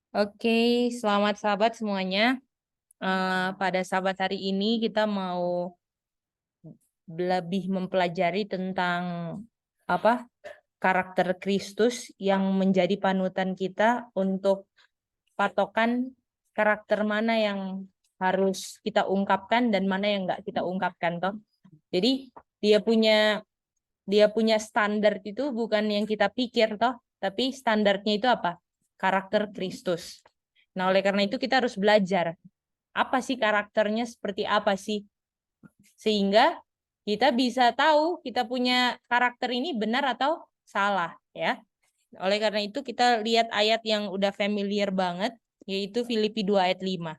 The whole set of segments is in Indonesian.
Oke, selamat sahabat semuanya. Pada sahabat hari ini kita mau lebih mempelajari tentang apa karakter Kristus yang menjadi panutan kita untuk patokan karakter mana yang harus kita ungkapkan dan mana yang nggak kita ungkapkan toh. Jadi dia punya standar itu bukan yang kita pikir toh, tapi standarnya itu apa? Karakter Kristus. Nah, oleh karena itu kita harus belajar apa sih karakternya, seperti apa sih, sehingga kita bisa tahu kita punya karakter ini benar atau salah ya. Oleh karena itu kita lihat ayat yang udah familiar banget, yaitu Filipi 2 ayat 5.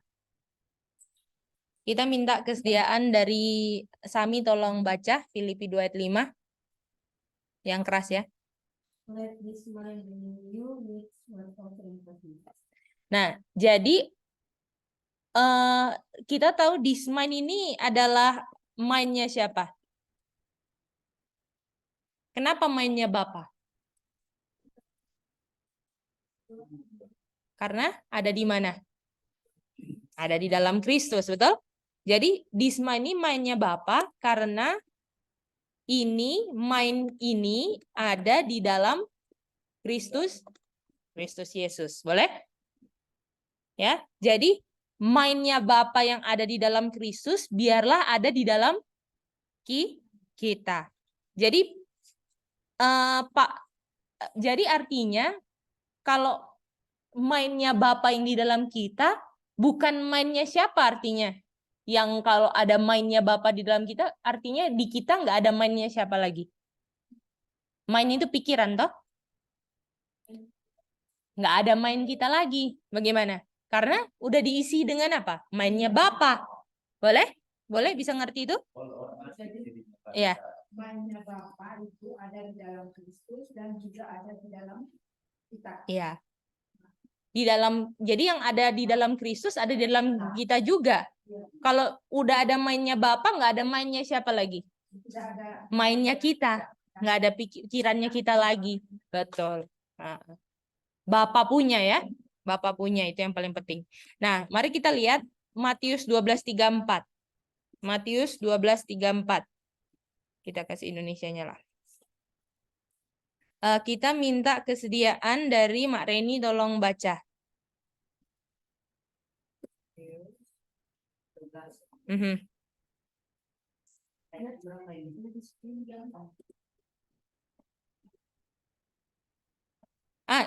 Kita minta kesediaan dari Sami, tolong baca Filipi 2 ayat 5 yang keras ya. Nah, jadi kita tahu this mind ini adalah mindnya siapa? Kenapa mindnya Bapa? Karena ada di mana? Ada di dalam Kristus, betul? Jadi this mind ini mindnya Bapa karena mind ini ada di dalam Kristus Yesus. Boleh? Ya, jadi mindnya Bapa yang ada di dalam Kristus biarlah ada di dalam kita. Jadi jadi artinya kalau mindnya Bapa yang di dalam kita bukan mindnya siapa artinya? Yang kalau ada mindnya Bapa di dalam kita artinya di kita nggak ada mindnya siapa lagi? Mind itu pikiran toh? Nggak ada mind kita lagi. Bagaimana? Karena udah diisi dengan apa? Mindnya Bapa. Boleh? Boleh bisa ngerti itu? Iya. Mindnya Bapa itu ada di dalam Kristus dan juga ada di dalam kita. Iya. Di dalam, jadi yang ada di dalam Kristus ada di dalam kita juga. Kalau udah ada mindnya Bapa, nggak ada mindnya siapa lagi? Mindnya kita, nggak ada pikirannya kita lagi. Betul. Bapak punya ya, Bapak punya, itu yang paling penting. Nah, mari kita lihat Matius 12:34. Matius 12:34. Kita kasih Indonesianya lah. Kita minta kesediaan dari Mak Reni, tolong baca.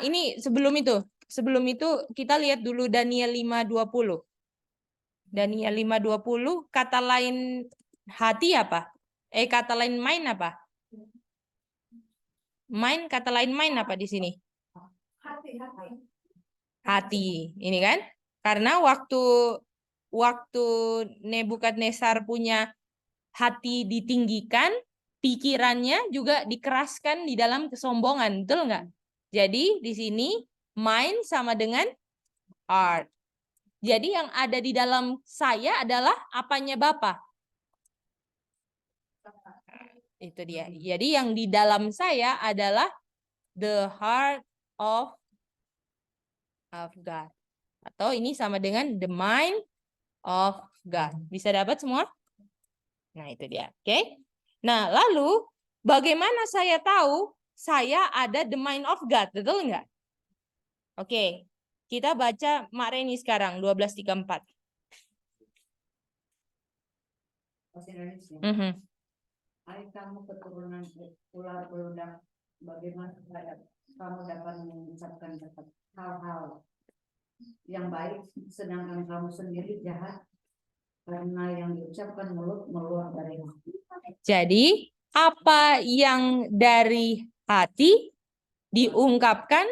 Ini sebelum itu kita lihat dulu Daniel 5:20. Daniel 5:20, kata lain hati apa? Kata lain mind apa? Mind, kata lain mind apa di sini? Hati. Ini kan? Karena waktu Nebukadnezar punya hati ditinggikan, pikirannya juga dikeraskan di dalam kesombongan, betul nggak? Jadi di sini mind sama dengan heart. Jadi yang ada di dalam saya adalah apanya Bapa? Itu dia. Jadi yang di dalam saya adalah the heart of God. Atau ini sama dengan the mind of God. Bisa dapat semua? Nah, itu dia. Oke. Nah, lalu bagaimana saya tahu saya ada the mind of God? Betul nggak? Oke. Kita baca Mak Reni sekarang 12:34. Hai kamu keturunan ular beludak, bagaimana kamu dapat mengucapkan hal-hal yang baik, sedangkan kamu sendiri jahat, karena yang diucapkan mulut meluap dari hati. Jadi apa yang dari hati diungkapkan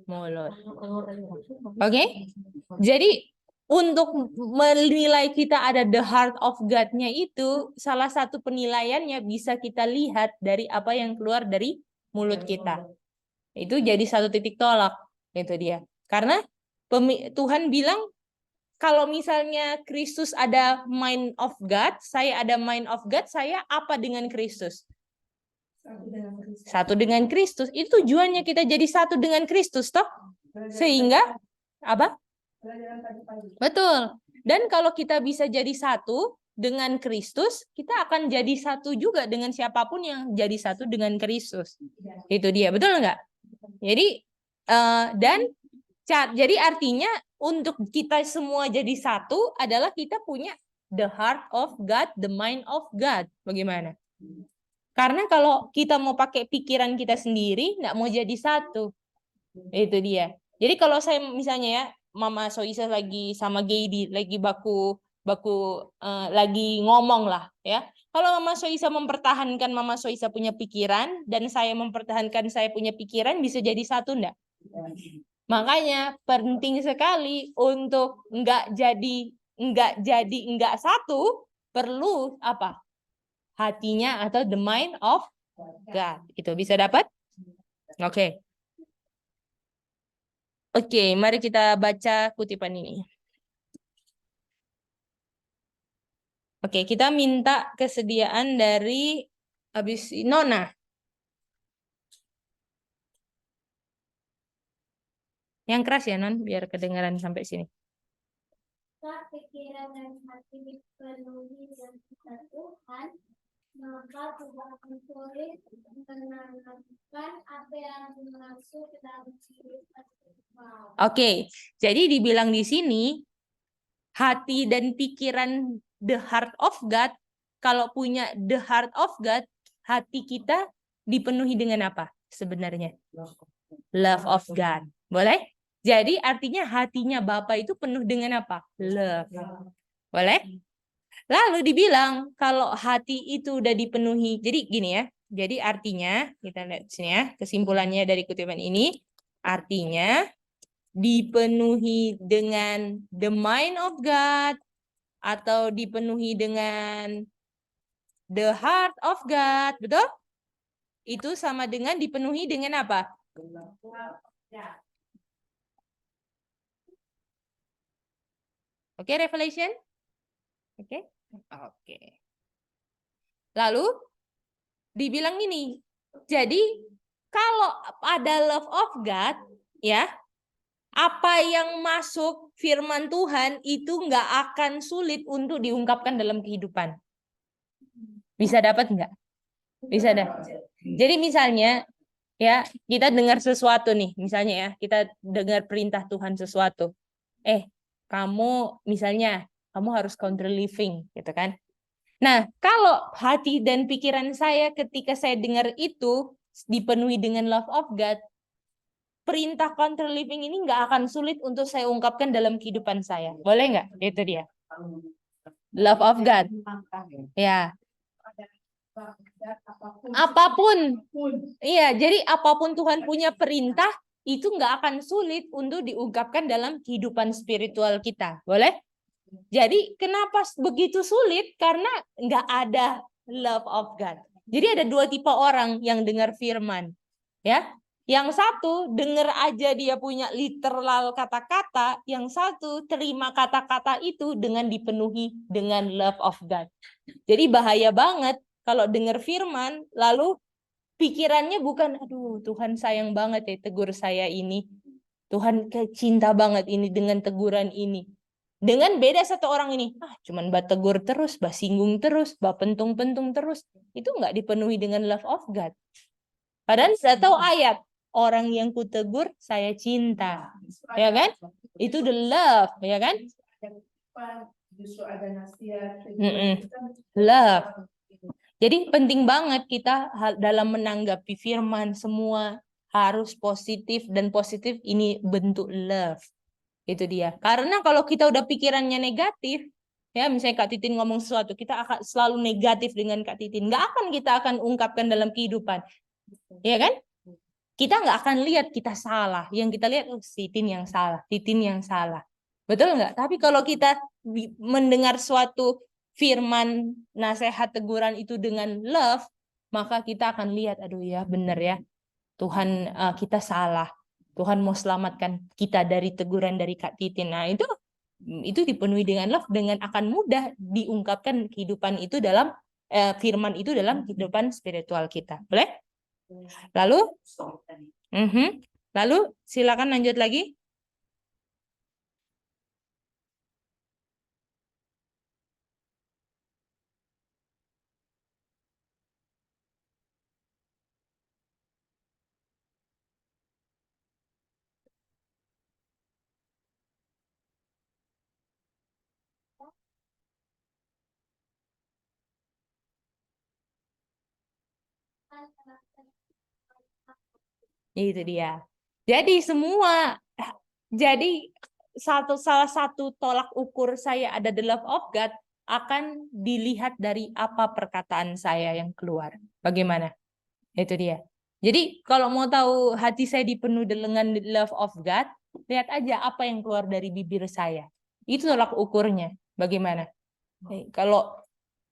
mulut. Oke? Jadi untuk menilai kita ada the heart of God-nya itu, salah satu penilaiannya bisa kita lihat dari apa yang keluar dari mulut kita. Itu jadi satu titik tolak. Itu dia. Karena Tuhan bilang, kalau misalnya Kristus ada mind of God, saya ada mind of God, saya apa dengan Kristus? Satu dengan Kristus. Itu tujuannya kita jadi satu dengan Kristus, toh. Sehingga apa? Betul. Dan kalau kita bisa jadi satu dengan Kristus, kita akan jadi satu juga dengan siapapun yang jadi satu dengan Kristus. Itu dia, betul nggak? Jadi jadi artinya untuk kita semua jadi satu adalah kita punya the heart of God, the mind of God. Bagaimana? Karena kalau kita mau pakai pikiran kita sendiri, nggak mau jadi satu. Itu dia. Jadi kalau saya misalnya ya, Mama Soisa lagi sama Geidi, lagi lagi ngomong lah ya. Kalau Mama Soisa mempertahankan Mama Soisa punya pikiran, dan saya mempertahankan saya punya pikiran, bisa jadi satu enggak? Makanya penting sekali untuk nggak satu, perlu apa? Hatinya atau the mind of God. Itu bisa dapat? Oke. Oke, mari kita baca kutipan ini. Oke, kita minta kesediaan dari habis Nona. Yang keras ya, Non, biar kedengaran sampai sini. Pikiran dan hati dipenuhi dengan Tuhan, maka tidak akan sulit menanamkan apa yang dimaksud dalam diri. Oke, jadi dibilang di sini hati dan pikiran the heart of God. Kalau punya the heart of God, hati kita dipenuhi dengan apa sebenarnya? Love of God. Boleh? Jadi artinya hatinya Bapak itu penuh dengan apa? Love. Boleh? Lalu dibilang kalau hati itu udah dipenuhi. Jadi gini ya. Jadi artinya kita lihat sini ya, kesimpulannya dari kutipan ini, artinya dipenuhi dengan the mind of God atau dipenuhi dengan the heart of God, betul? Itu sama dengan dipenuhi dengan apa? Oke, Revelation? Oke. Oke. Lalu dibilang ini. Jadi kalau ada love of God, ya, apa yang masuk firman Tuhan itu nggak akan sulit untuk diungkapkan dalam kehidupan. Bisa dapat nggak? Bisa dah. Jadi misalnya ya, kita dengar sesuatu nih, misalnya ya, kita dengar perintah Tuhan sesuatu. Kamu misalnya kamu harus country living, gitu kan? Nah, kalau hati dan pikiran saya ketika saya dengar itu dipenuhi dengan love of God, perintah country living ini nggak akan sulit untuk saya ungkapkan dalam kehidupan saya. Boleh nggak? Itu dia. Love of God. Ya. Apapun. Iya, jadi apapun Tuhan punya perintah, itu nggak akan sulit untuk diungkapkan dalam kehidupan spiritual kita. Boleh? Jadi kenapa begitu sulit? Karena nggak ada love of God. Jadi ada dua tipe orang yang dengar firman. Ya, yang satu dengar aja dia punya literal kata-kata, yang satu terima kata-kata itu dengan dipenuhi dengan love of God. Jadi bahaya banget kalau dengar firman lalu pikirannya bukan, aduh Tuhan sayang banget ya tegur saya ini. Tuhan cinta banget ini dengan teguran ini. Dengan beda satu orang ini, cuman bah tegur terus, bah singgung terus, bah pentung-pentung terus. Itu nggak dipenuhi dengan love of God. Padahal saya tahu ayat, orang yang kutegur saya cinta. Ya kan? Itu the love, ya kan? Love. Jadi penting banget kita dalam menanggapi firman semua harus positif, dan positif ini bentuk love. Itu dia. Karena kalau kita udah pikirannya negatif, ya misalnya Kak Titin ngomong sesuatu, kita akan selalu negatif dengan Kak Titin. Kita akan ungkapkan dalam kehidupan. Ya kan? Kita nggak akan lihat kita salah. Yang kita lihat, Titin yang salah, Titin yang salah. Betul nggak? Tapi kalau kita mendengar suatu firman, nasihat, teguran itu dengan love, maka kita akan lihat, aduh ya benar ya, Tuhan kita salah. Tuhan mau selamatkan kita dari teguran dari Kak Titin. Nah itu dipenuhi dengan love, dengan akan mudah diungkapkan kehidupan itu dalam firman itu dalam kehidupan spiritual kita. Boleh? Lalu, lalu silakan lanjut lagi. Itu dia. Jadi salah satu tolak ukur saya ada the love of God akan dilihat dari apa perkataan saya yang keluar. Bagaimana? Itu dia. Jadi kalau mau tahu hati saya dipenuhi dengan love of God, lihat aja apa yang keluar dari bibir saya. Itu tolak ukurnya. Bagaimana? Kalau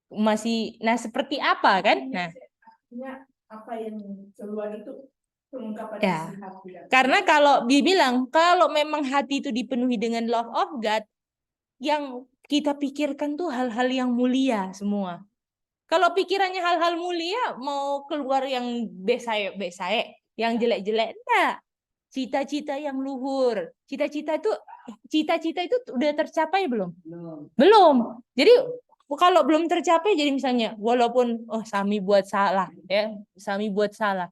masih, nah seperti apa kan? Nah, apa yang keluar itu pengungkapan ya. isi hati. Karena kalau dibilang kalau memang hati itu dipenuhi dengan love of God, yang kita pikirkan tuh hal-hal yang mulia semua. Kalau pikirannya hal-hal mulia, mau keluar yang besae, yang jelek-jelek, enggak. Cita-cita yang luhur. Cita-cita itu udah tercapai belum? Belum. Jadi kalau belum tercapai, jadi misalnya walaupun Sami buat salah, ya, Sami buat salah.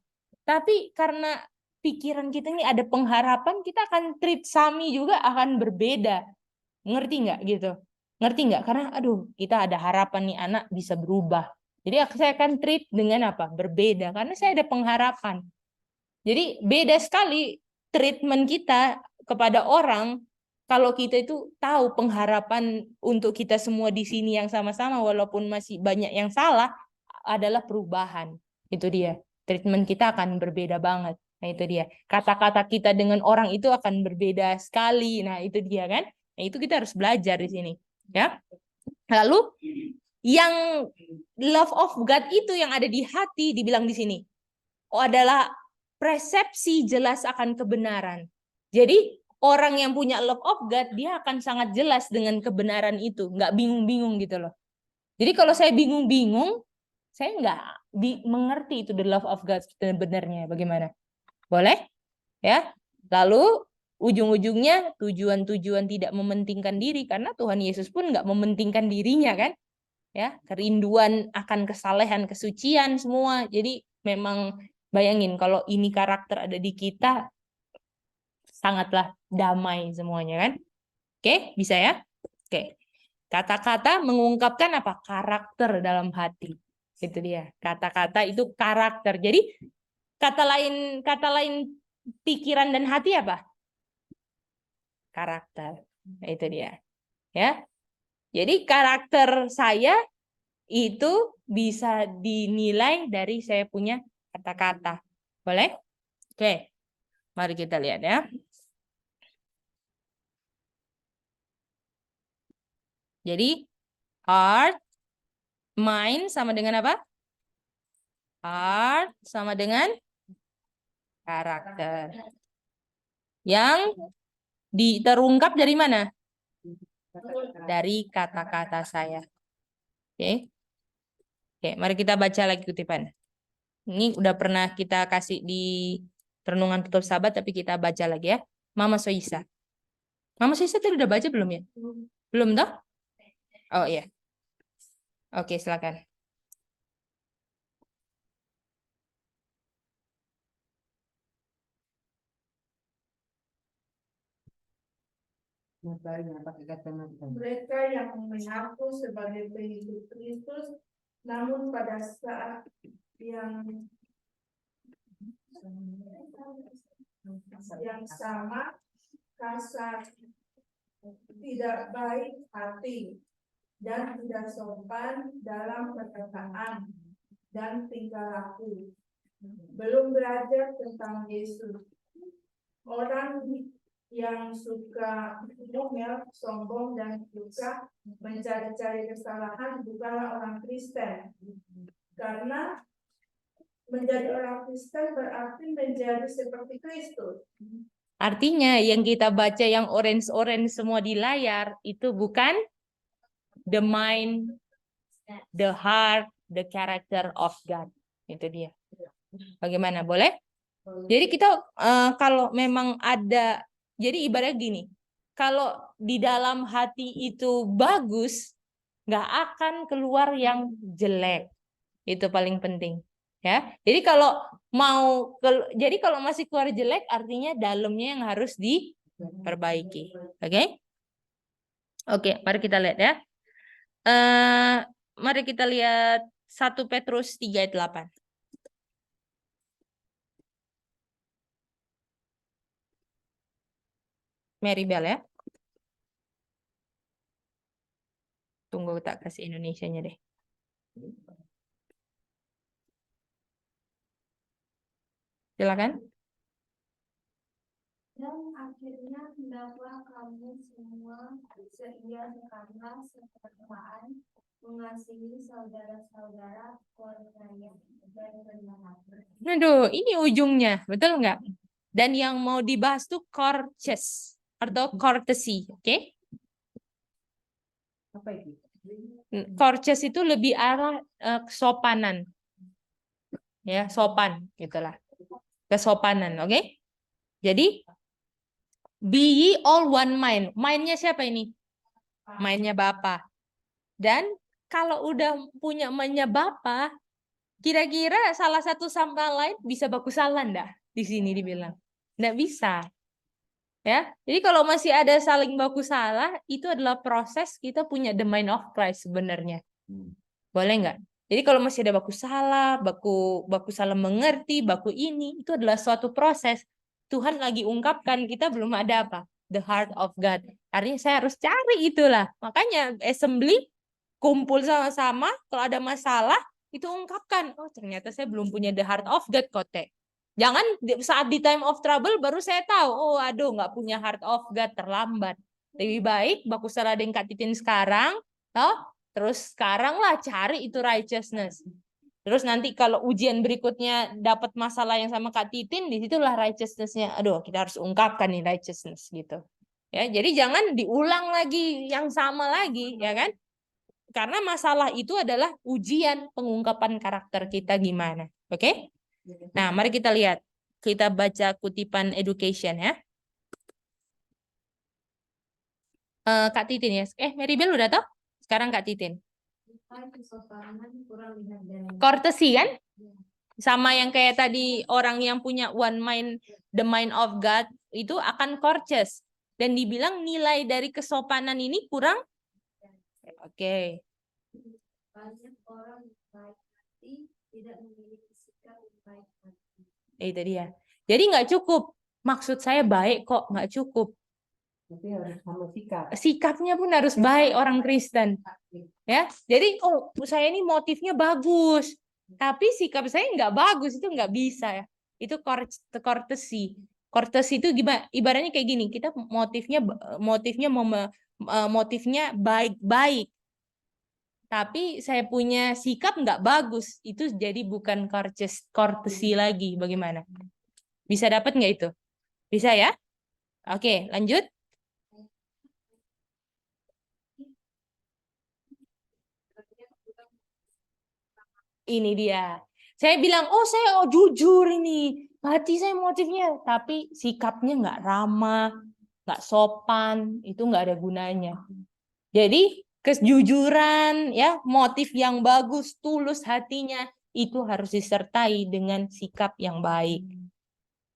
Tapi karena pikiran kita ini ada pengharapan, kita akan treat Sami juga akan berbeda. Ngerti nggak gitu? Ngerti nggak? Karena aduh, kita ada harapan nih anak bisa berubah. Jadi saya akan treat dengan apa? Berbeda karena saya ada pengharapan. Jadi beda sekali treatment kita kepada orang kalau kita itu tahu pengharapan untuk kita semua di sini yang sama-sama walaupun masih banyak yang salah adalah perubahan. Itu dia. Treatment kita akan berbeda banget. Nah, itu dia. Kata-kata kita dengan orang itu akan berbeda sekali. Nah, itu dia kan? Nah, itu kita harus belajar di sini, ya. Lalu yang love of God itu yang ada di hati dibilang di sini adalah persepsi jelas akan kebenaran. Jadi orang yang punya love of God dia akan sangat jelas dengan kebenaran itu, nggak bingung-bingung gitu loh. Jadi kalau saya bingung-bingung, saya nggak mengerti itu the love of God sebenarnya bagaimana. Boleh? Ya. Lalu ujung-ujungnya tujuan-tujuan tidak mementingkan diri karena Tuhan Yesus pun nggak mementingkan dirinya kan? Ya, kerinduan akan kesalehan, kesucian semua. Jadi memang bayangin kalau ini karakter ada di kita sangatlah damai semuanya kan? Oke, bisa ya? Oke. Kata-kata mengungkapkan apa? Karakter dalam hati. Itu dia. Kata-kata itu karakter. Jadi kata lain pikiran dan hati apa? Karakter. Nah, itu dia. Ya. Jadi karakter saya itu bisa dinilai dari saya punya kata-kata. Boleh? Oke. Mari kita lihat ya. Jadi heart, mind sama dengan apa? Heart sama dengan karakter. Yang terungkap dari mana? Dari kata-kata saya. Oke. Oke, mari kita baca lagi kutipan. Ini udah pernah kita kasih di renungan tutup sahabat, tapi kita baca lagi ya. Mama Soisa. Mama Soisa tadi udah baca belum ya? Belum toh? Oh iya. Oke, silakan. Mereka yang mengaku sebagai pengikut Kristus, namun pada saat yang sama kasar, tidak baik hati, dan tidak sopan dalam perkataan dan tingkah laku. Belum belajar tentang Yesus. Orang yang suka ngomel, sombong, dan suka mencari-cari kesalahan bukanlah orang Kristen. Karena menjadi orang Kristen berarti menjadi seperti Kristus. Artinya yang kita baca yang orange-orange semua di layar itu bukan the mind, the heart, the character of God. Itu dia. Bagaimana? Boleh? Jadi kita kalau memang ada, jadi ibaratnya gini, kalau di dalam hati itu bagus, nggak akan keluar yang jelek. Itu paling penting. Ya. Jadi kalau jadi kalau masih keluar jelek, artinya dalamnya yang harus diperbaiki. Oke? Oke, mari kita lihat ya. Mari kita lihat 1 Petrus 3 ayat 8. Mary Bell ya. Tunggu tak kasih Indonesianya deh. Silakan. Dan akhirnya hendaklah kamu semua seia karena sepertaan mengasihi saudara-saudara percaya dan rendah hati. Aduh, ini ujungnya, betul nggak? Dan yang mau dibahas tuh courteous atau courtesy, oke? Apa itu? Courteous itu lebih arah kesopanan, ya sopan, gitulah, kesopanan, oke? Jadi be ye all one mind. Mind-nya siapa ini? Mind-nya Bapa. Dan kalau udah punya mind-nya Bapa, kira-kira salah satu sama lain bisa baku salah enggak? Di sini dibilang. Enggak bisa. Ya. Jadi kalau masih ada saling baku salah, itu adalah proses kita punya the mind of Christ sebenarnya. Boleh nggak? Jadi kalau masih ada baku salah mengerti, baku ini, itu adalah suatu proses. Tuhan lagi ungkapkan, kita belum ada apa? The heart of God. Artinya saya harus cari itulah. Makanya assembly, kumpul sama-sama, kalau ada masalah, itu ungkapkan. Oh ternyata saya belum punya the heart of God, Kote. Jangan saat di time of trouble, baru saya tahu, oh aduh nggak punya heart of God, terlambat. Lebih baik, baku salah dengan Kak Titin sekarang, toh, terus sekarang lah cari itu righteousness. Terus nanti kalau ujian berikutnya dapat masalah yang sama Kak Titin, disitulah righteousness-nya. Aduh, kita harus ungkapkan nih righteousness gitu. Ya, jadi jangan diulang lagi yang sama lagi, ya kan? Karena masalah itu adalah ujian pengungkapan karakter kita gimana. Oke? Nah, mari kita lihat. Kita baca kutipan education ya. Kak Titin ya. Mary Bell udah tahu? Sekarang Kak Titin. Courtesy kan? Sama yang kayak tadi orang yang punya one mind, the mind of God, itu akan courteous. Dan dibilang nilai dari kesopanan ini kurang? Oke. Banyak orang baik hati tidak memiliki sikap yang baik hati. Itu dia. Jadi nggak cukup. Maksud saya baik kok, nggak cukup. Tapi harus sama sikap. Sikapnya pun harus baik orang Kristen. Ya, jadi saya ini motifnya bagus, tapi sikap saya nggak bagus, itu nggak bisa ya. Itu courtesy. Courtesy itu gimana? Ibaratnya kayak gini, kita motifnya baik-baik, tapi saya punya sikap nggak bagus, itu jadi bukan courtesy lagi. Bagaimana? Bisa dapat nggak itu? Bisa ya? Oke, lanjut. Ini dia. Saya bilang, saya jujur ini. Hati saya motifnya. Tapi sikapnya nggak ramah, nggak sopan. Itu nggak ada gunanya. Jadi kejujuran, ya, motif yang bagus, tulus hatinya, itu harus disertai dengan sikap yang baik.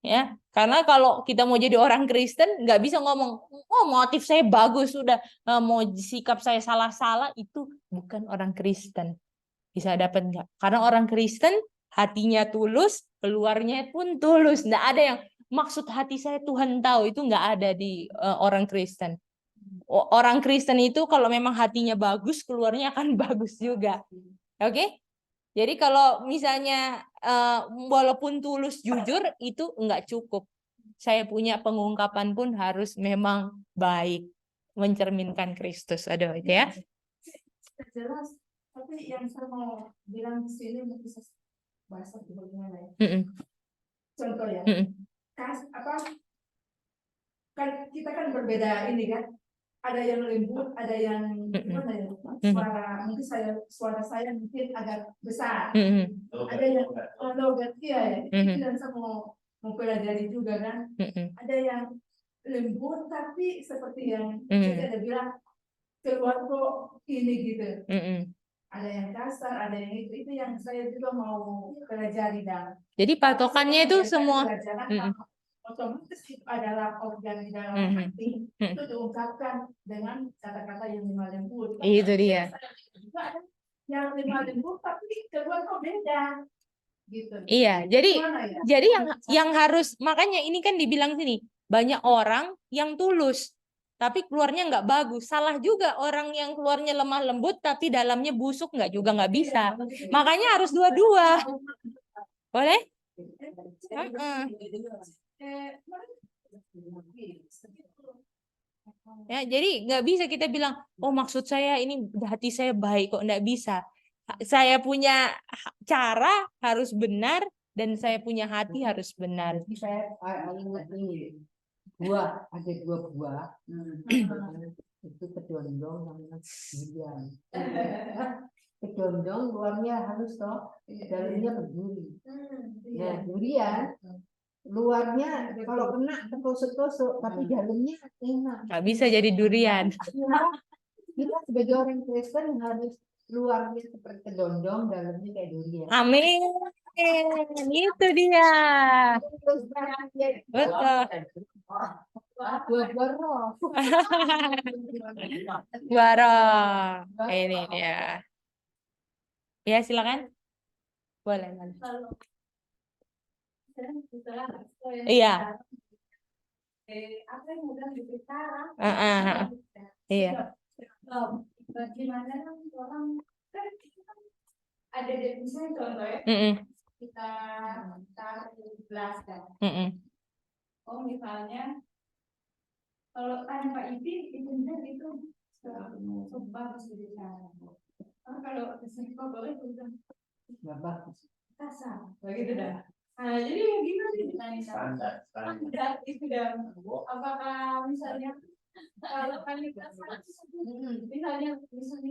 Ya, karena kalau kita mau jadi orang Kristen, nggak bisa ngomong, motif saya bagus, sudah mau sikap saya salah-salah, itu bukan orang Kristen. Bisa dapat nggak? Karena orang Kristen hatinya tulus, keluarnya pun tulus. Nggak ada yang maksud hati saya Tuhan tahu, itu nggak ada di orang Kristen. Orang Kristen itu kalau memang hatinya bagus, keluarnya akan bagus juga. Oke? Jadi kalau misalnya walaupun tulus jujur itu nggak cukup. Saya punya pengungkapan pun harus memang baik, mencerminkan Kristus. Aduh, itu ya. Jelas. Tapi yang saya mau bilang di sini untuk bisa bahasa bagaimana ya? Contoh ya, kan kita kan berbeda ini kan, ada yang lembut, ada yang gimana ya? Mungkin suara saya mungkin agak besar. Ada yang logat, iya, itu yang saya mau pelajari juga kan. Ada yang lembut tapi seperti yang saya ada bilang keluar kok ini gitu. Ada yang kasar, ada yang itu yang saya juga mau pelajari dan. Jadi patokannya itu semua. Otomatis itu adalah organ di dalam hati itu diungkapkan dengan kata-kata yang lemah lembut. Itu dia. Juga ada yang lemah lembut tapi keluar kok beda. Gitu. Iya, jadi Gimana ya? jadi yang harus, makanya ini kan dibilang sini banyak orang yang tulus tapi keluarnya nggak bagus. Salah juga orang yang keluarnya lemah lembut tapi dalamnya busuk, nggak juga nggak bisa. Makanya harus dua-dua. Boleh? Ya, jadi nggak bisa kita bilang, oh maksud saya ini hati saya baik kok, nggak bisa. Saya punya cara harus benar dan saya punya hati harus benar. Saya ingat ini buah, ada 2 buah itu kedondong namanya durian. Kedondong luarnya halus toh, dalamnya berduri. Nah durian luarnya kalau kena tertusuk-tusuk tapi dalamnya enak. Nggak bisa jadi durian. Kita sebagai orang Kristen harus luarnya seperti kedondong, dalamnya kayak durian. Amin. Itu dia. Betul. Buah-buah roh. Barang. Ini dia. Ya, silakan. Boleh. Iya. Apa yang udah dibicara? Iya. Bagaimana orang kan ada definisi contoh ya. Kita taruh di gelas kan. Oh misalnya kalau tanpa izin itu bagus dibicara. Kalau disini kok boleh udah Nggak bagus. kasar, begitu dah. Nah, jadi gimana sih standar itu dah. Apakah misalnya kalau kan misalnya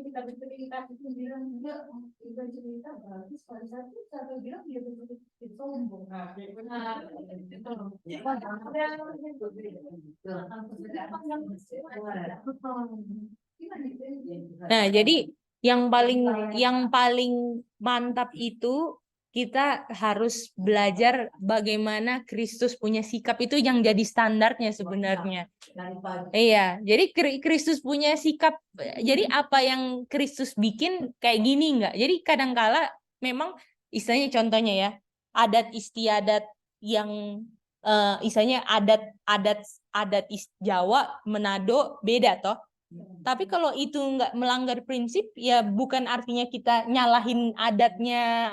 kita bercerita itu bilang enggak cerita bagus pada satu bilang dia betul sombong. Nah, jadi yang paling mantap itu kita harus belajar bagaimana Kristus punya sikap, itu yang jadi standarnya sebenarnya. Iya, jadi Kristus punya sikap. Jadi apa yang Kristus bikin kayak gini enggak? Jadi kadangkala memang istilahnya contohnya ya, adat istiadat yang istilahnya adat Jawa, Manado beda toh. Tapi kalau itu nggak melanggar prinsip, ya bukan artinya kita nyalahin adatnya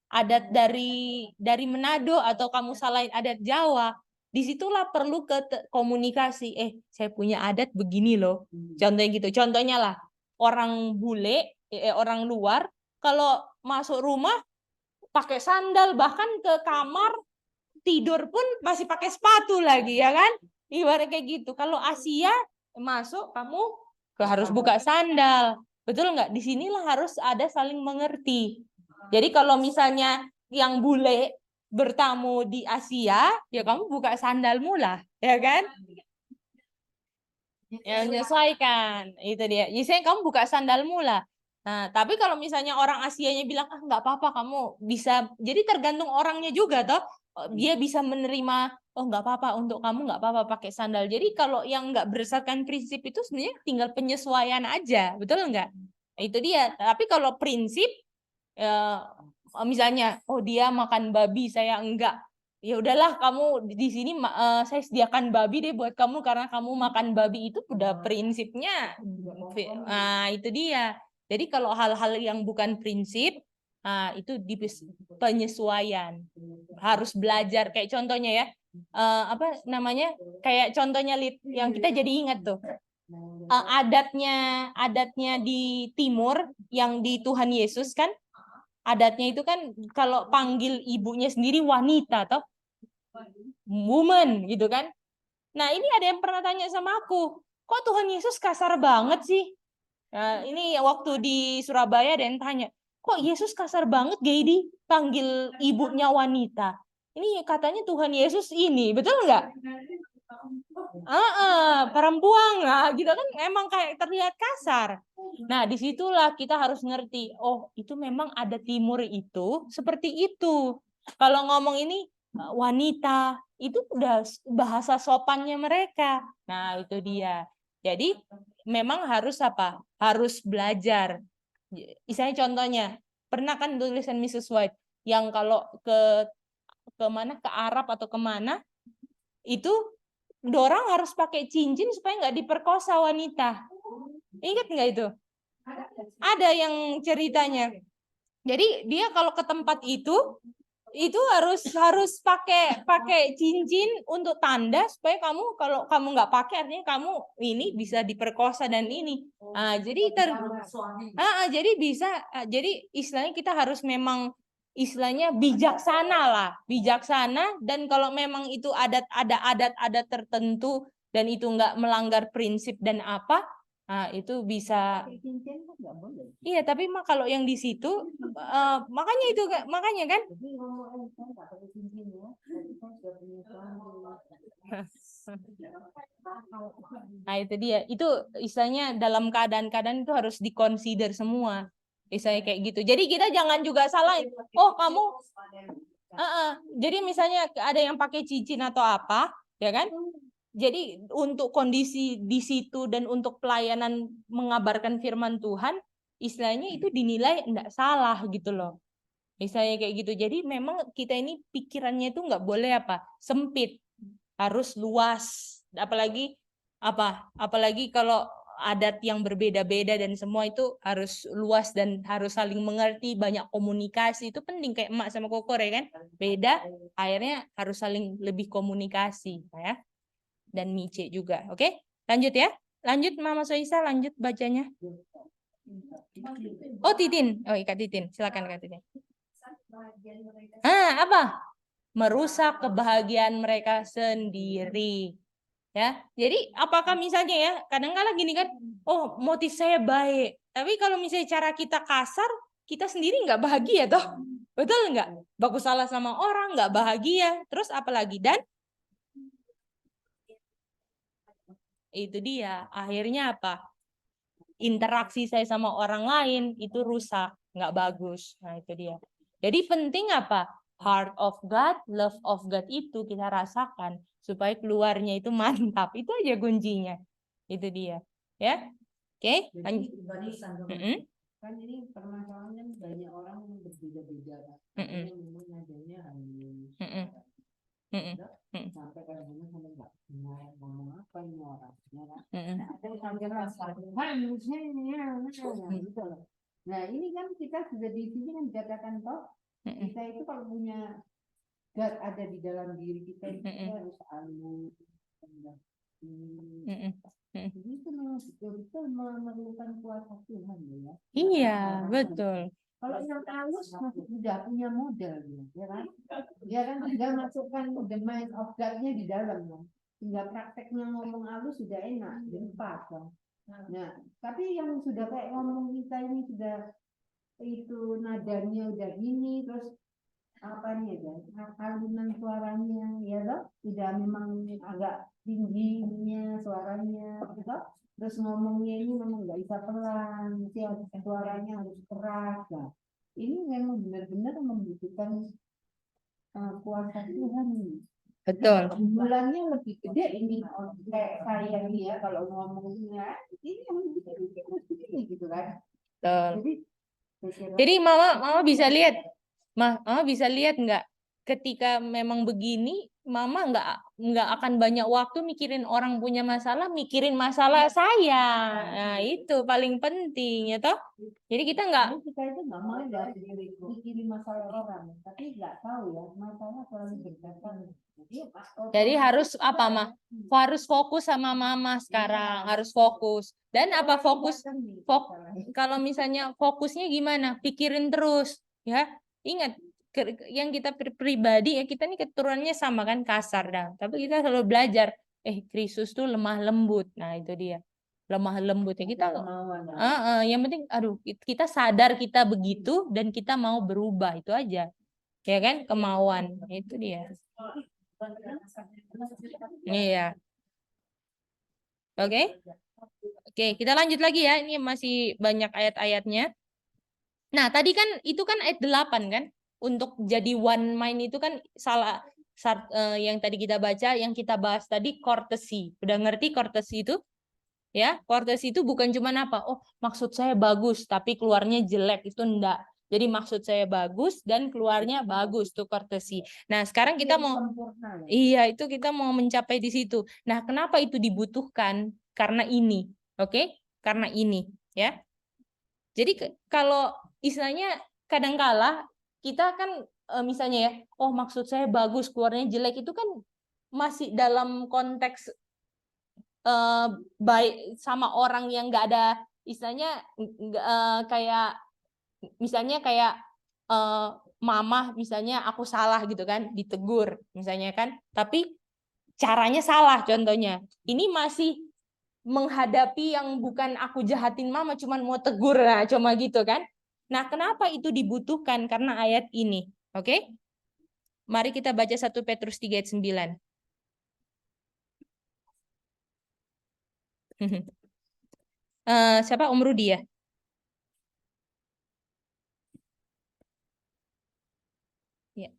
adat dari Manado atau kamu salahin adat Jawa. Disitulah perlu komunikasi. Saya punya adat begini loh. Contohnya gitu. Contohnya lah orang bule, orang luar kalau masuk rumah pakai sandal, bahkan ke kamar tidur pun masih pakai sepatu lagi, ya kan? Ibarat kayak gitu. Kalau Asia masuk kamu harus buka sandal, betul nggak? Di sinilah harus ada saling mengerti. Jadi kalau misalnya yang bule bertamu di Asia, ya kamu buka sandalmu lah, ya kan? Ya menyesuaikan, itu dia. Jadi kamu buka sandalmu lah. Nah, tapi kalau misalnya orang Asianya bilang nggak apa-apa, kamu bisa. Jadi tergantung orangnya juga toh. Dia bisa menerima, nggak apa-apa untuk kamu, nggak apa-apa pakai sandal. Jadi kalau yang nggak berdasarkan prinsip itu sebenarnya tinggal penyesuaian aja, betul nggak? Nah, itu dia. Tapi kalau prinsip, misalnya, dia makan babi, saya enggak. Ya udahlah, kamu di sini saya sediakan babi deh buat kamu karena kamu makan babi, itu udah prinsipnya. Nah, itu dia. Jadi kalau hal-hal yang bukan prinsip, itu di penyesuaian. Harus belajar, kayak contohnya ya, apa namanya? Kayak contohnya yang kita jadi ingat tuh. Adatnya di timur yang di Tuhan Yesus kan, adatnya itu kan kalau panggil ibunya sendiri wanita toh, woman gitu kan. Nah, ini ada yang pernah tanya sama aku, kok Tuhan Yesus kasar banget sih? Nah, ini waktu di Surabaya ada yang tanya, kok Yesus kasar banget Gaidi panggil ibunya wanita? Ini katanya Tuhan Yesus ini, betul nggak? Perempuan, nah, gitu kan emang kayak terlihat kasar. Nah, disitulah kita harus ngerti, oh itu memang ada timur itu seperti itu. Kalau ngomong ini wanita, itu udah bahasa sopannya mereka. Nah, itu dia. Jadi memang harus apa? Harus belajar. Misalnya contohnya, pernah kan tulisan Mrs. White yang kalau ke mana, ke Arab atau kemana, itu dorang harus pakai cincin supaya nggak diperkosa wanita. Ingat nggak itu? Ada yang ceritanya. Jadi dia kalau ke tempat itu harus pakai cincin untuk tanda supaya kamu, kalau kamu nggak pakai artinya kamu ini bisa diperkosa dan ini. Jadi jadi istilahnya kita harus memang istilahnya bijaksana, dan kalau memang itu ada adat tertentu dan itu nggak melanggar prinsip dan apa, itu bisa. Iya, tapi kalau yang di situ makanya kan. Nah, itu dia. Itu istilahnya dalam keadaan-keadaan itu harus dikonsider semua. Misalnya kayak gitu. Jadi kita jangan juga salahin. Oh, kamu jadi misalnya ada yang pakai cincin atau apa, ya kan? Jadi untuk kondisi di situ dan untuk pelayanan mengabarkan firman Tuhan, istilahnya itu dinilai enggak salah gitu loh. Misalnya kayak gitu. Jadi memang kita ini pikirannya itu nggak boleh sempit, harus luas. Apalagi kalau adat yang berbeda-beda dan semua itu harus luas dan harus saling mengerti, banyak komunikasi. Itu penting, kayak emak sama kokor ya kan, beda, akhirnya harus saling lebih komunikasi ya. Dan Mice juga. Oke, lanjut ya. Lanjut Mama Soisa, lanjut bacanya. Oh, Titin. Oh, Kak Titin. Silakan Kak Titin. Apa? Merusak kebahagiaan mereka sendiri. Ya. Jadi apakah misalnya ya, kadang-kadang gini kan, oh motif saya baik. Tapi kalau misalnya cara kita kasar, kita sendiri nggak bahagia toh. Betul nggak? Bagus salah sama orang, nggak bahagia. Terus apalagi? Dan itu dia. Akhirnya apa? Interaksi saya sama orang lain itu rusak, nggak bagus. Nah, itu dia. Jadi penting apa? Heart of God, love of God itu kita rasakan supaya keluarnya itu mantap. Itu aja kuncinya. Itu dia. Ya. Oke, lanjut. Kan ini permasalahannya banyak orang yang berbeda-beda. Yang nadanya halus. Sampai kadang-kadang sampai nggak ngomong apa ini orangnya kan. Ada yang sampai rasa harusnya gitu loh. Nah ini kan kita sudah di sini kan dikatakan toh kita itu kalau punya God ada di dalam diri kita itu harus halus. Jadi itu memang betul-betul memerlukan kuasa Tuhan ya. Iya, betul. Kalau yang halus masih sudah punya model ya kan? Ya kan tinggal masukkan the mind of God-nya di dalam ya. Tinggal prakteknya ngomong halus sudah enak, pas kan. Nah, tapi yang sudah kayak ngomong kita ini sudah itu nadanya udah gini, terus apanya ya, alunan suaranya ya loh, sudah memang agak tingginya suaranya gitu. Terus ngomongnya ini memang nggak bisa pelan, suaranya harus keras. Nah, ini memang benar-benar membutuhkan kuasa Tuhan ini. Betul. Bulannya lebih gede ini kayak saya ini ya kalau ngomongnya ini yang begini gitu kan. Betul. Jadi mama bisa lihat. Mama bisa lihat nggak, ketika memang begini, mama nggak akan banyak waktu mikirin orang punya masalah, mikirin masalah saya. Nah itu paling penting ya toh. Jadi kita itu nggak mau ya mikirin masalah orang, tapi nggak tahu ya masalah selalu berdasarkan. Jadi harus apa mah? Harus fokus sama mama sekarang, harus fokus. Dan apa fokus? Kalau misalnya fokusnya gimana? Pikirin terus ya. Ingat, yang kita pribadi ya, kita nih keturunannya sama kan, kasar dah. Tapi kita selalu belajar Kristus tuh lemah lembut. Nah, itu dia. Lemah lembutnya kita Kemauan. yang penting kita sadar kita begitu dan kita mau berubah, itu aja. Ya kan? Kemauan. Itu dia. Iya. Oke. Oke, kita lanjut lagi ya. Ini masih banyak ayat-ayatnya. Nah, tadi kan itu kan ayat 8 kan? Untuk jadi one mind itu kan yang tadi kita baca, yang kita bahas tadi courtesy. Udah ngerti courtesy itu? Ya, courtesy itu bukan cuma apa? Oh, maksud saya bagus tapi keluarnya jelek, itu enggak. Jadi maksud saya bagus dan keluarnya bagus tuh courtesy. Nah, sekarang kita mau iya, itu kita mau mencapai di situ. Nah, kenapa itu dibutuhkan? Karena ini. Oke? Karena ini, ya. Jadi kalau istilahnya kadangkala kita kan misalnya ya, oh maksud saya bagus, keluarnya jelek, itu kan masih dalam konteks baik sama orang yang nggak ada istilahnya kayak misalnya kayak mama misalnya aku salah gitu kan, ditegur misalnya kan, tapi caranya salah contohnya. Ini masih menghadapi yang bukan aku jahatin mama, cuman mau tegur, nah cuma gitu kan. Nah, kenapa itu dibutuhkan? Karena ayat ini. Oke? Mari kita baca 1 Petrus 3 ayat 9. Siapa? Om Rudi ya? Ya.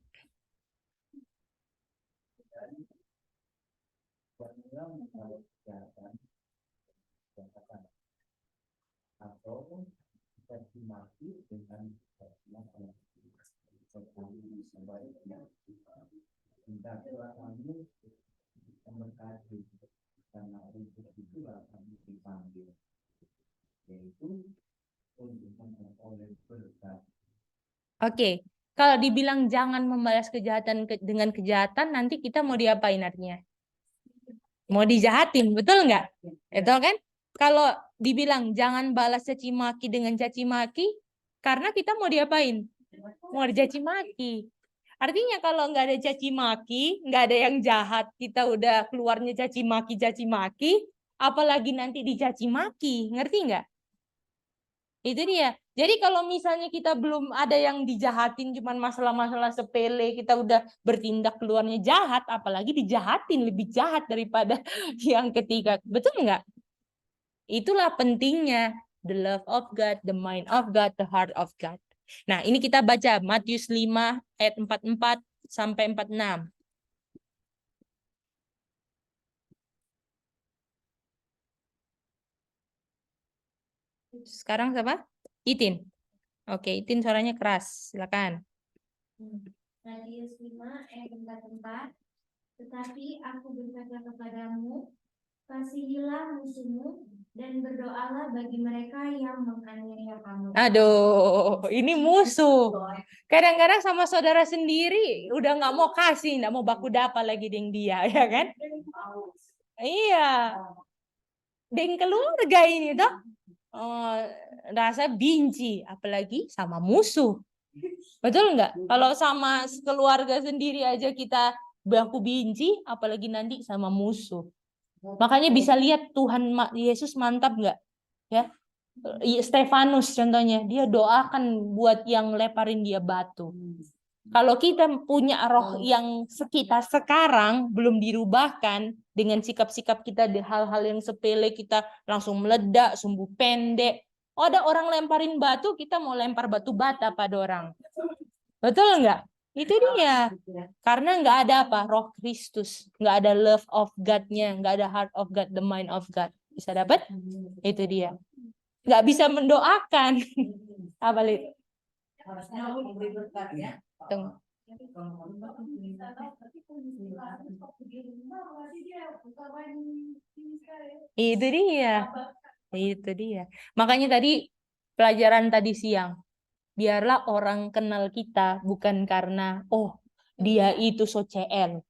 Atau mati dengan sebaiknya hendaklah kami memberkati karena untuk itulah kami dipanggil, yaitu untuk oleh berkat. Oke, kalau dibilang jangan membalas kejahatan dengan kejahatan, nanti kita mau diapain artinya? Mau dijahatin, betul nggak? Itu kan? Kalau dibilang jangan balas caci maki dengan caci maki, karena kita mau diapain? Mau dicaci maki. Artinya kalau nggak ada caci maki, nggak ada yang jahat, kita udah keluarnya caci maki, apalagi nanti dicaci maki, ngerti nggak? Itu dia. Jadi kalau misalnya kita belum ada yang dijahatin, cuman masalah-masalah sepele, kita udah bertindak keluarnya jahat, apalagi dijahatin lebih jahat daripada yang ketiga. Betul nggak? Itulah pentingnya the love of God, the mind of God, the heart of God. Nah, ini kita baca Matius 5 ayat 44 sampai 46. Sekarang siapa? Itin. Oke, Itin suaranya keras. Silakan. Matius 5 ayat 44. Tetapi aku berkata kepadamu, kasihilah musuhmu dan berdoalah bagi mereka yang menganiaya kamu. Aduh, ini musuh. Kadang-kadang sama saudara sendiri udah nggak mau kasih, nggak mau baku dapa lagi dengan dia, ya kan? Iya. Dengan keluarga ini toh. Rasa benci, apalagi sama musuh. Betul nggak? Kalau sama keluarga sendiri aja kita baku benci, apalagi nanti sama musuh. Makanya bisa lihat Tuhan Yesus mantap nggak? Ya, Stefanus contohnya, dia doakan buat yang leparin dia batu. Kalau kita punya roh yang kita sekarang belum dirubahkan dengan sikap-sikap kita di hal-hal yang sepele, kita langsung meledak, sumbu pendek. Oh, ada orang lemparin batu, kita mau lempar batu bata pada orang. Betul nggak? Itu dia. Karena nggak ada apa? Roh Kristus. Nggak ada love of God-nya. Nggak ada heart of God, the mind of God. Bisa dapat? Itu dia. Nggak bisa mendoakan. Apa, Lid? Harusnya memberi berkat ya. Tunggu. Itu dia. Itu dia. Makanya tadi pelajaran tadi siang. Biarlah orang kenal kita bukan karena oh dia itu so CL.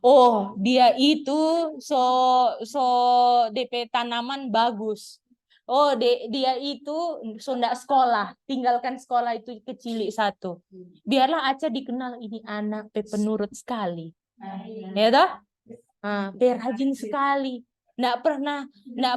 Oh, dia itu so DP tanaman bagus. Oh, dia itu ndak sekolah, tinggalkan sekolah itu kecil satu. Biarlah Aca dikenal ini anak penurut sekali. Ya toh? Rajin sekali. Nggak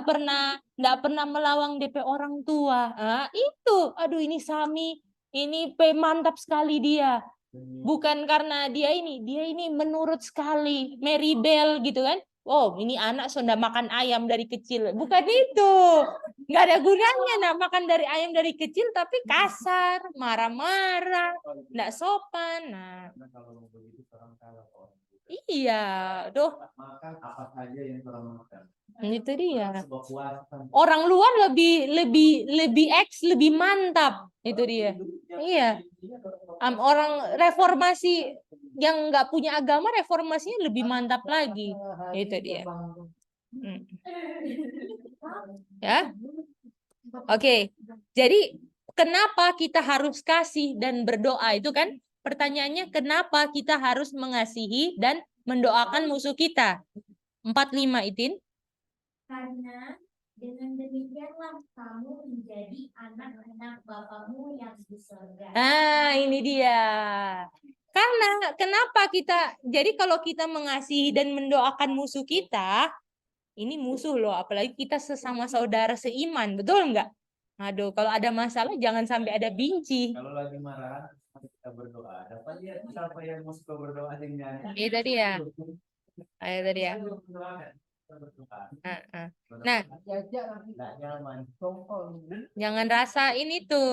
pernah melawang DP orang tua. Itu, aduh ini Sami, ini mantap sekali dia. Bukan karena dia ini menurut sekali, Maribel gitu kan. Oh, ini anak sudah makan ayam dari kecil. Bukan itu. Nggak ada gunanya makan dari ayam dari kecil tapi kasar, marah-marah, nggak sopan. Nah, Karena kalau begitu orang kalah orang. iya, doh, Makan apa saja yang orang makan. itu dia. Sebuah puasa. Orang luar lebih mantap, itu dia. Iya. Orang reformasi yang nggak punya agama, reformasinya lebih mantap lagi. Itu dia. Ya. Oke. Jadi kenapa kita harus kasih dan berdoa itu kan? Pertanyaannya kenapa kita harus mengasihi dan mendoakan musuh kita? 45 Itin. Karena dengan demikianlah kamu menjadi anak-anak Bapamu yang di surga. Ini dia. Karena kenapa jadi kalau kita mengasihi dan mendoakan musuh kita, ini musuh loh, apalagi kita sesama saudara seiman, betul nggak? Aduh, kalau ada masalah jangan sampai ada benci. Kalau lagi marah, kita berdoa. Dapat lihat siapa yang mau suka berdoa dengan. Itu dia. Itu dia. Nah, jangan rasain itu.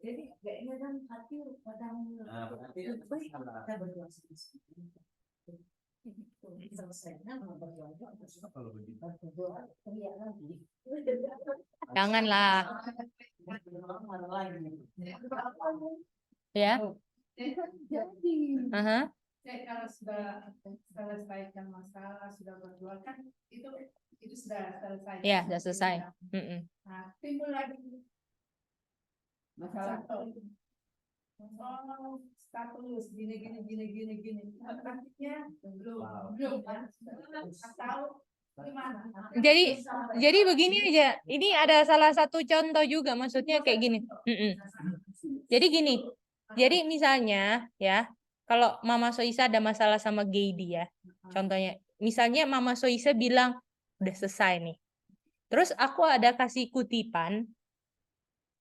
Jadi kayaknya kan hati kadang Janganlah. Ya. Kalau sudah selesaikan masalah, sudah berdoa kan itu sudah selesai. Ya, sudah selesai. Nah, timbul lagi masalah. Status gini. Artinya belum tahu gimana. Jadi begini aja. Ini ada salah satu contoh juga, maksudnya kayak gini. Jadi gini. Jadi misalnya ya, kalau Mama Soisa ada masalah sama Gady ya, contohnya. Misalnya Mama Soisa bilang udah selesai nih. Terus aku ada kasih kutipan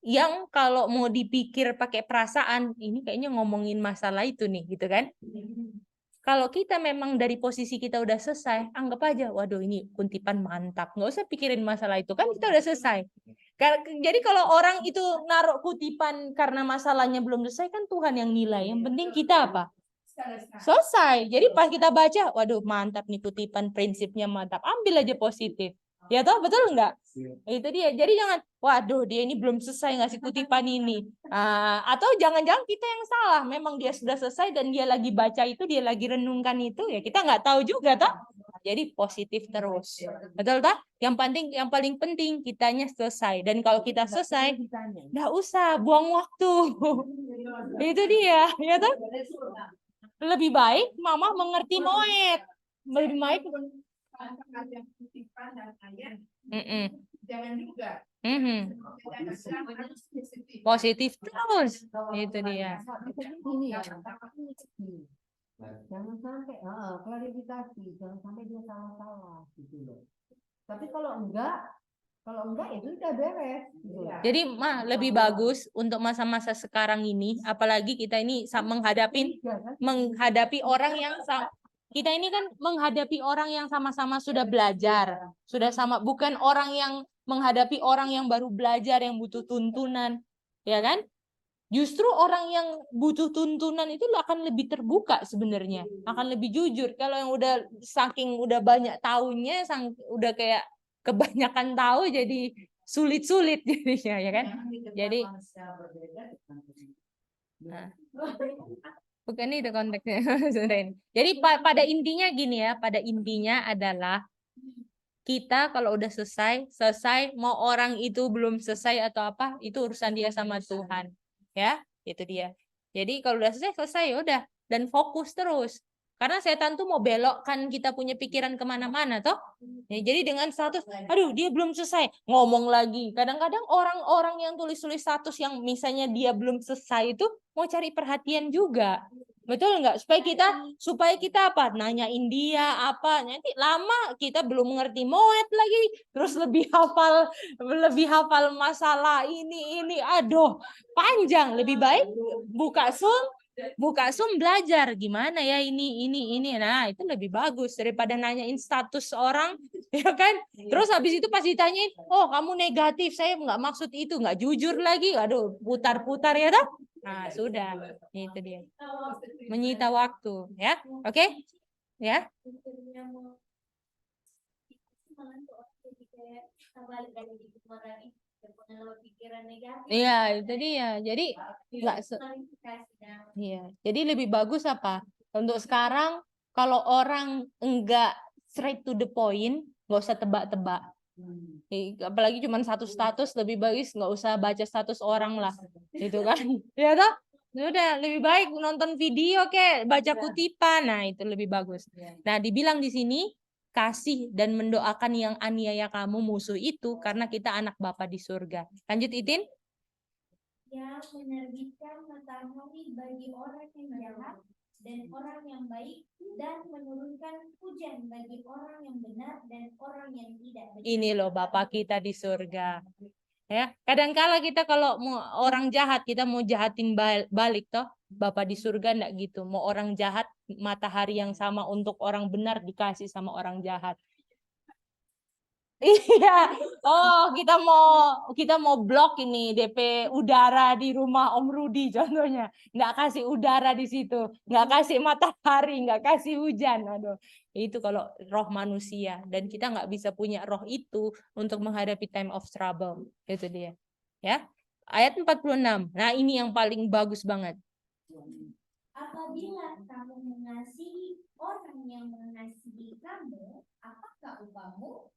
yang kalau mau dipikir pakai perasaan, ini kayaknya ngomongin masalah itu nih, gitu kan? Kalau kita memang dari posisi kita udah selesai, anggap aja, waduh ini kutipan mantap. Nggak usah pikirin masalah itu, kan kita udah selesai. Jadi kalau orang itu naruh kutipan karena masalahnya belum selesai, kan Tuhan yang nilai. Yang penting kita apa? Selesai. Jadi pas kita baca, waduh mantap nih kutipan, prinsipnya mantap. Ambil aja positif. Ya toh, betul nggak? Itu dia. Jadi jangan, waduh dia ini belum selesai ngasih kutipan ini. Atau jangan-jangan kita yang salah. Memang dia sudah selesai dan dia lagi baca itu, dia lagi renungkan itu. Ya kita nggak tahu juga toh. Jadi positif terus. Betul toh? Yang paling penting kitanya selesai. Dan kalau kita selesai, nggak usah buang waktu. Itu dia. Ya toh? Lebih baik Mama mengerti Moet. Lebih baik. Jangan juga. Positif terus. Itu dia. Jangan sampai klarifikasi, jangan sampai dia salah gitu loh. Tapi kalau enggak itu udah beres. Gitu. Jadi lebih bagus untuk masa-masa sekarang ini, apalagi kita ini menghadapi orang yang kita ini kan menghadapi orang yang sama-sama sudah belajar, bukan orang yang menghadapi orang yang baru belajar yang butuh tuntunan, ya kan? Justru orang yang butuh tuntunan itu akan lebih terbuka sebenarnya, akan lebih jujur. Kalau yang udah banyak tahunya, udah kayak kebanyakan tahu jadi sulit-sulit jadinya, ya kan? Jadi bukan itu konteksnya. Jadi pada intinya gini ya, pada intinya adalah kita kalau udah selesai, mau orang itu belum selesai atau apa, itu urusan dia sama Tuhan. Ya, itu dia. Jadi kalau udah selesai ya udah, dan fokus terus. Karena setan tuh mau belokkan kita punya pikiran kemana-mana toh. Ya, jadi dengan status, aduh dia belum selesai, ngomong lagi. Kadang-kadang orang-orang yang tulis-tulis status yang misalnya dia belum selesai itu mau cari perhatian juga. Betul nggak? Supaya kita apa? Nanyain dia apa? Nanti lama kita belum mengerti moet lagi, terus lebih hafal masalah ini. Aduh, panjang. Lebih baik buka Zoom belajar gimana ya ini. Nah, itu lebih bagus daripada nanyain status orang, ya kan? Terus habis itu pas ditanyain, "Oh, kamu negatif. Saya nggak maksud itu, nggak jujur lagi." Aduh, putar-putar ya toh? Nah, sudah. Itu dia. Menyita waktu, ya. Oke? Ya. Iya, itu dia. Jadi nggak iya. Jadi lebih bagus apa? Untuk sekarang kalau orang enggak straight to the point, nggak usah tebak-tebak. Apalagi cuma satu status, lebih bagus nggak usah baca status orang lah, gitu kan? Ya toh? Udah lebih baik nonton video baca kutipan. Nah, itu lebih bagus. Nah, dibilang di sini kasih dan mendoakan yang aniaya kamu musuh itu karena kita anak Bapa di surga. Lanjut Itin. Yang menerbitkan matahari bagi orang yang jahat dan orang yang baik dan menurunkan hujan bagi orang yang benar dan orang yang tidak benar. Ini loh Bapak kita di surga. Ya, kadangkala kita kalau mau orang jahat kita mau jahatin balik toh. Bapak di surga enggak gitu. Mau orang jahat matahari yang sama untuk orang benar dikasih sama orang jahat. Iya. Oh, kita mau blok ini DP udara di rumah Om Rudi contohnya. Nggak kasih udara di situ, nggak kasih matahari, nggak kasih hujan. Aduh, itu kalau roh manusia dan kita nggak bisa punya roh itu untuk menghadapi time of trouble. Itu dia. Ya. Ayat 46. Nah, ini yang paling bagus banget. Apabila kamu mengasihi orang yang mengasihi kamu, apakah upahmu?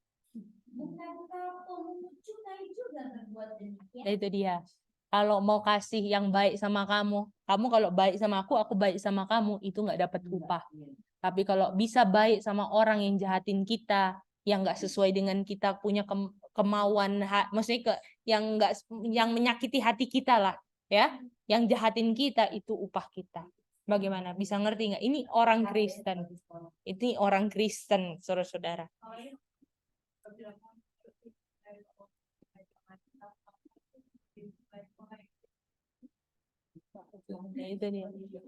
Bukankah pemungut cukai juga berbuat demikian? Itu dia. Kalau mau kasih yang baik sama kamu kalau baik sama aku baik sama kamu, itu nggak dapat upah. Tapi kalau bisa baik sama orang yang jahatin kita, yang nggak sesuai dengan kita punya kemauan, maksudnya yang menyakiti hati kita lah, ya, yang jahatin kita itu upah kita. Bagaimana? Bisa ngerti nggak? Ini orang Kristen. Ini orang Kristen, saudara-saudara.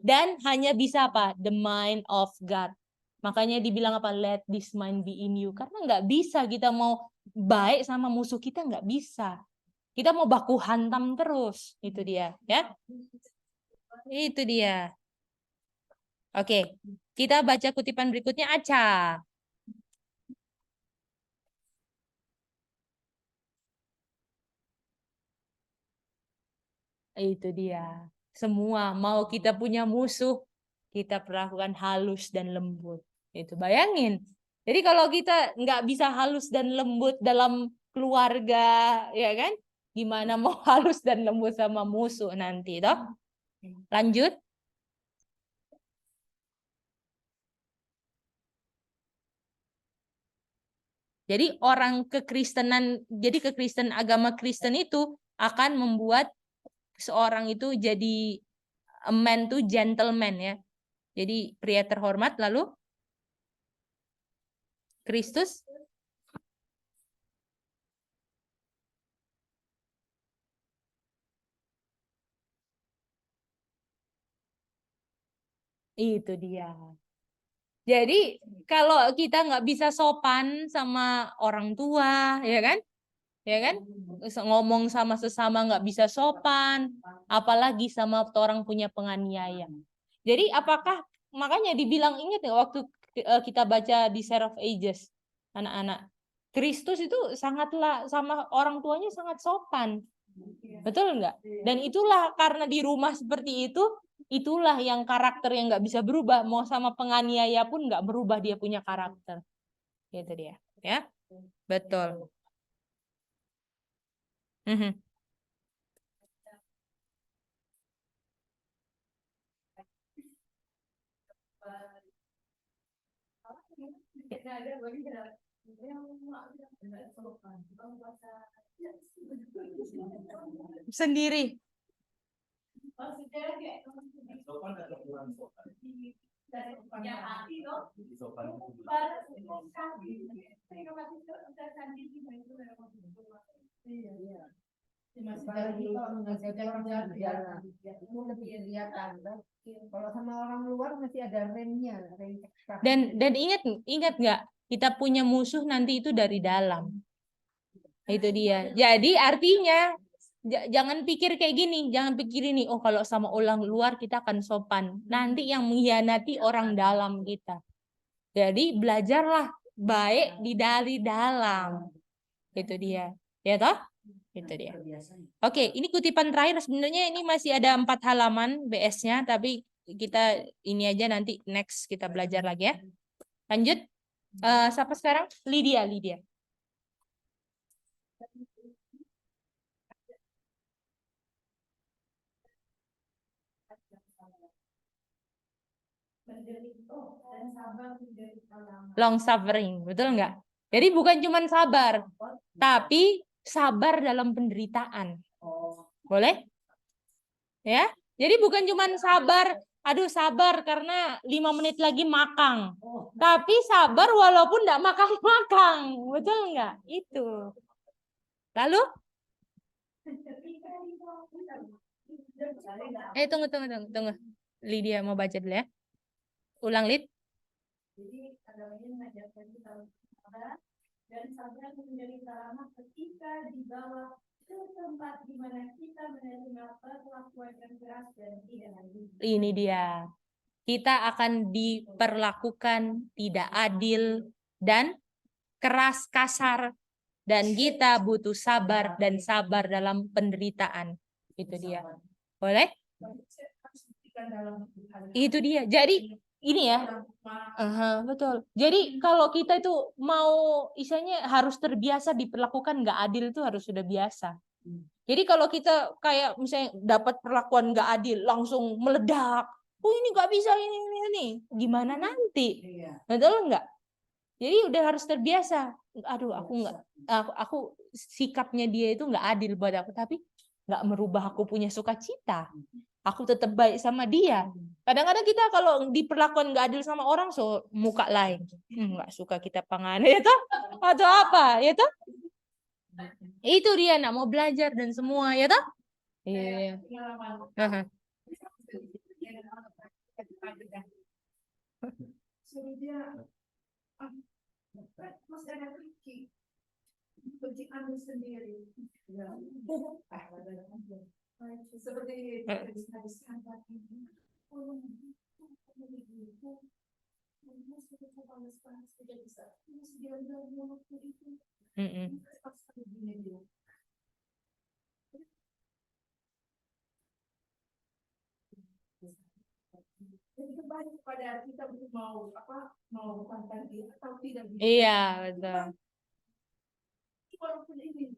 Dan hanya bisa apa? The mind of God. Makanya dibilang apa? Let this mind be in you. Karena nggak bisa kita mau baik sama musuh kita, nggak bisa. Kita mau baku hantam terus. Itu dia, ya. Itu dia. Oke, kita baca kutipan berikutnya. Aca. Itu dia. Semua mau kita punya musuh, kita perlakukan halus dan lembut. Itu bayangin. Jadi kalau kita nggak bisa halus dan lembut dalam keluarga, ya kan? Gimana mau halus dan lembut sama musuh nanti, toh? Lanjut. Jadi kekristen agama Kristen itu akan membuat seorang itu jadi a man to gentleman ya. Jadi pria terhormat, lalu Kristus itu dia. Jadi kalau kita nggak bisa sopan sama orang tua, ya kan? Ya kan? Ngomong sama sesama nggak bisa sopan, apalagi sama orang punya penganiaya. Jadi makanya dibilang, ingat ya waktu kita baca di Share of Ages, anak-anak, Kristus itu sangatlah sama orang tuanya sangat sopan. Betul nggak? Dan itulah karena di rumah seperti itu, itulah yang karakter yang nggak bisa berubah. Mau sama penganiaya pun nggak berubah dia punya karakter. Gitu dia. Ya, betul. Sendiri. Sopan atau kurang sopan? Sopan itu dulu. Iya, iya. Masih apalagi kalau mengajarkan orang jalan, itu lebih kelihatan. Kalau sama orang luar masih ada remnya, rem ekstra. Dan ingat nggak, kita punya musuh nanti itu dari dalam. Itu dia. Jadi artinya jangan pikir kayak gini, jangan pikir ini, oh kalau sama orang luar kita akan sopan. Nanti yang mengkhianati orang dalam kita. Jadi belajarlah baik dari dalam. Itu dia. Ya toh? Itu dia. Oke, ini kutipan terakhir. Sebenarnya ini masih ada 4 halaman BS-nya, tapi kita ini aja nanti next kita belajar lagi ya. Lanjut. Siapa sekarang? Lydia. Long suffering, betul nggak? Jadi bukan cuma sabar, tapi sabar dalam penderitaan. Boleh? Ya. Jadi bukan cuma sabar, aduh sabar karena 5 menit lagi makan. Tapi sabar walaupun nggak makan-makan. Betul nggak? Itu. Lalu? Tunggu. Lydia mau baca dulu ya. Ulang, Lid. Jadi agamanya mengajarkan kita untuk sabar dan sabar menjadi lama ketika dibawa ke tempat di mana kita menerima perlakuan yang keras dan tidak adil. Ini dia. Kita akan diperlakukan tidak adil dan keras kasar, dan kita butuh sabar dan sabar dalam penderitaan. Itu dia. Boleh? Itu dia. Jadi ini ya. Betul. Jadi kalau kita itu mau istilahnya harus terbiasa diperlakukan nggak adil, itu harus sudah biasa. Jadi kalau kita kayak misalnya dapat perlakuan nggak adil langsung meledak, oh ini nggak bisa ini, gimana nanti? Betul nggak? Jadi udah harus terbiasa. Aduh, aku sikapnya dia itu nggak adil buat aku, tapi nggak merubah aku punya sukacita. Aku tetap baik sama dia. Kadang-kadang kita kalau diperlakukan nggak adil sama orang, so muka lain, nggak suka kita pangan, ya toh? Atau apa, ya toh? Itu dia nak mau belajar dan semua, ya toh? Iya. Suruh dia, masih ada kunci anu sendiri. Seperti habis-habisan ini. Jadi kembali kepada kita mau pantang dia atau tidak. Iya, betul. Walaupun ini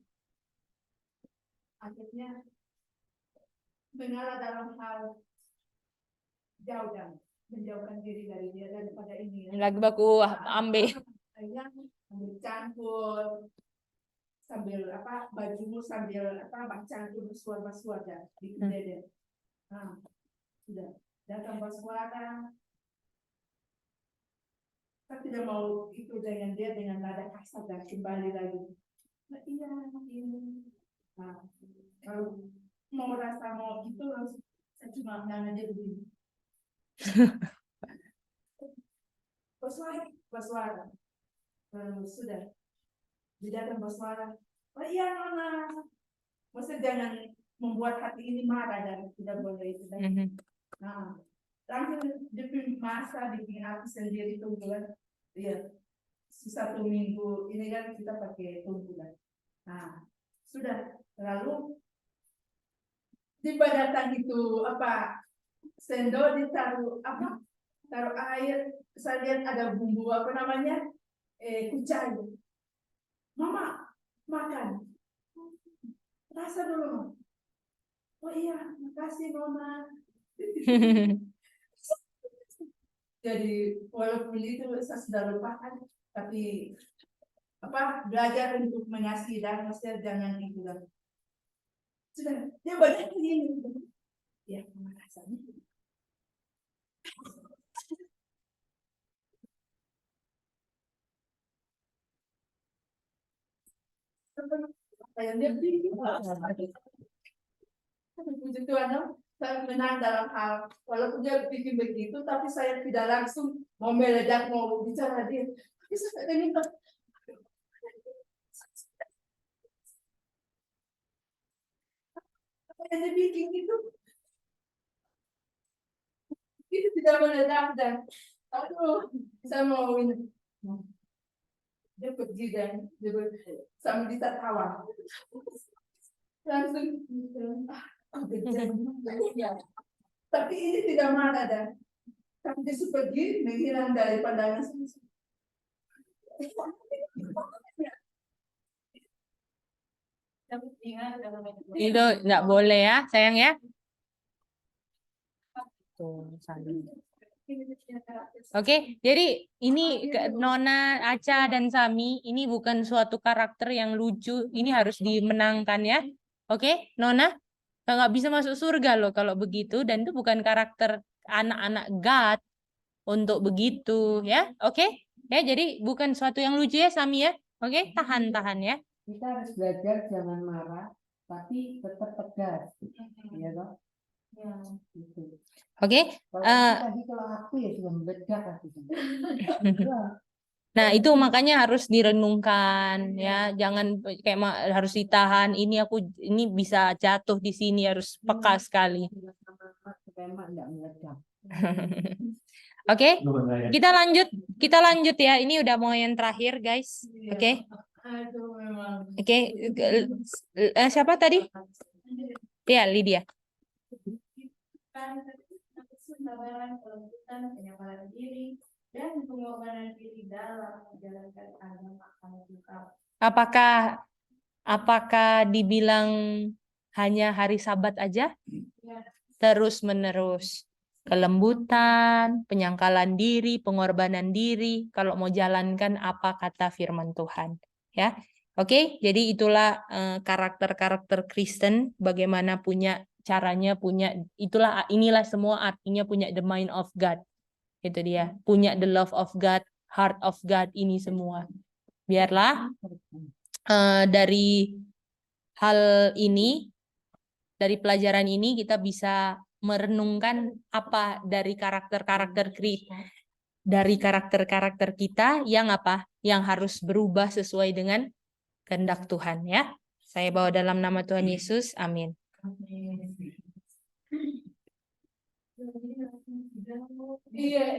akhirnya mengalah dalam hal jauh dan menjauhkan diri dari dia daripada ini. Lagi baku ambil. Sambil campur, sambil bajumu sambil baca bersuara dan bikin dede. Nah, sudah datang bersuara. Kita tidak mau itu dengan dia dengan nada kasar dan kembali lagi. Nah, iya ini. Nah, kalau mau rasa mau itu langsung saya cuma bilang aja begini. Bersuara. Sudah. Dia datang bersuara. Oh iya Nona. Maksudnya jangan membuat hati ini marah dan tidak boleh itu. Nah, langsung di masa di aku sendiri tungguan. Iya. 1 minggu ini kan kita pakai tungguan. Nah, sudah. Lalu tiba datang itu sendok ditaruh taruh air, saya lihat ada bumbu kucai. Mama makan, rasa dulu. Oh iya, makasih Mama. Jadi walaupun itu saya sudah lupakan, tapi belajar untuk mengasihi dan maksudnya jangan ikutan. Sudah, dia banyak ini. Ya, rasanya. Kayak dia puji Tuhan, saya menang dalam hal walaupun dia bikin begitu, tapi saya tidak langsung mau meledak mau bicara dia. Tapi saya minta apa yang dia bikin itu tidak meledak dan aduh, saya mau ini. Dia pergi dan dia sama dia tertawa. Langsung ya. Tapi ini tidak marah dan tapi dia pergi menghilang dari pandangan saya. Itu nggak boleh ya, sayang ya. Tuh, saling. Oke, jadi ini Nona, Aca, dan Sami, ini bukan suatu karakter yang lucu, ini harus dimenangkan ya. Oke, Nona, nggak bisa masuk surga loh kalau begitu, dan itu bukan karakter anak-anak God untuk begitu ya. Oke, ya jadi bukan suatu yang lucu ya, Sami ya. Oke, tahan ya. Kita harus belajar jangan marah, tapi tetap tegas. Ya toh? Ya. Gitu. Oke, Kalau aku ya sudah meledak aku. nah itu makanya harus direnungkan ya, jangan kayak harus ditahan. Ini bisa jatuh di sini, harus peka sekali. Supaya mak nggak meledak. Oke, kita lanjut ya. Ini udah mau yang terakhir guys. Oke. Oke, siapa tadi? Ya, Lydia. Kesabaran, kelembutan, penyabaran diri, dan pengorbanan diri dalam menjalankan agama Allah. Apakah dibilang hanya hari Sabat aja? Terus menerus. Kelembutan, penyangkalan diri, pengorbanan diri, kalau mau jalankan apa kata firman Tuhan. Ya, oke. Jadi itulah karakter-karakter Kristen, bagaimana caranya inilah semua artinya punya the mind of God. Itu dia, punya the love of God, heart of God, ini semua. Biarlah dari hal ini, dari pelajaran ini kita bisa merenungkan apa dari karakter-karakter kita yang harus berubah sesuai dengan kehendak Tuhan ya. Saya bawa dalam nama Tuhan Yesus, amin. Iya.